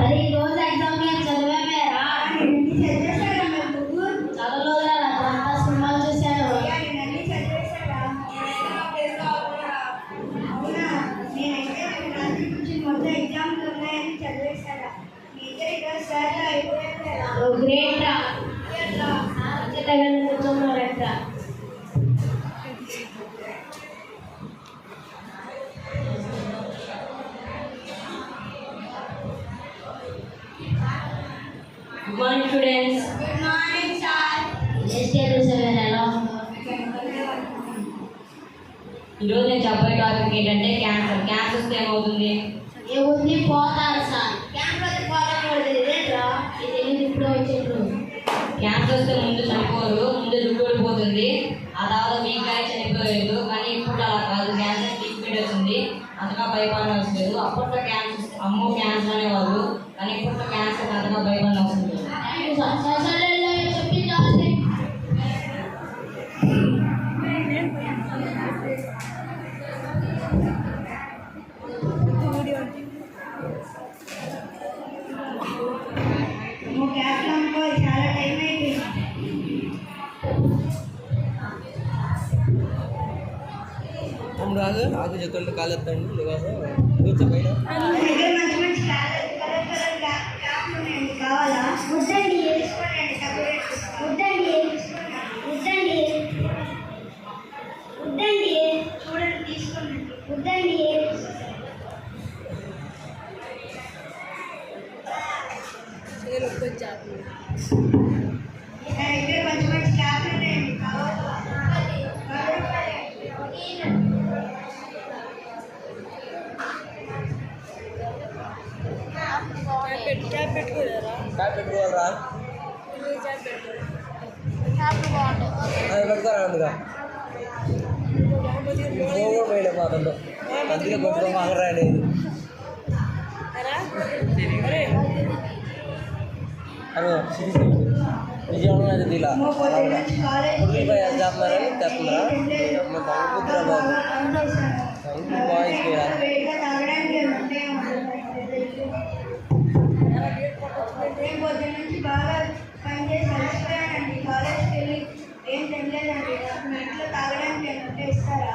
అరే ఈ రోజు ఎగ్జామ్ కి చదివేమేరా? చదవలేదురా, అంతా సినిమాలు చూశాను. గ్రేట్ రా, కూర్చోన్నారట. Good morning, students. Good morning, sir. ఈరోజు నేను చెప్పే టాపిక్ ఏంటంటే క్యాన్సర్. క్యాన్సర్ వస్తే ఏమవుతుంది? ఏముంది, పోతారు సార్. క్యాన్సర్ వస్తే పోతారు. ఇప్పుడు వచ్చేట్లు క్యాన్సర్ వస్తే ముందు చనిపోరు, ముందు దుడ్డిపోతుంది, ఆ తర్వాత మీకాయ చనిపోలేదు. కానీ ఇప్పుడు అలా కాదు, క్యాన్సర్ ట్రీట్మెంట్ వచ్చింది, అంతగా భయపడడం అవసరం లేదు. అప్పట్లో క్యాన్సర్ అమ్మో క్యాన్సర్ అనేవాళ్ళు, కానీ ఇప్పట్లో క్యాన్సర్ అంతగా భయపడడం అవసరం లేదు. ఆకు చెక్కలు కాలేదండి కూర్చో పైన పెట్టుకోవాలరా పెట్టుకోరా అందుగా పోయినా మాటల్లో అందుకే కొట్టుకోమాగరా అనేది అదో విజయవాడలో అయితే ఇలా ఉల్లిపాయ చేస్తున్నారని తెస్తున్నారా తగ్గుతురా బాబు బాయ్స్ బాగా పనిచేసి కలిసిపోయానండి. కాలేజ్కి వెళ్ళి ఏం తినలేదండి. మీ ఇంట్లో తాగడానికి ఏమంటే ఇస్తారా?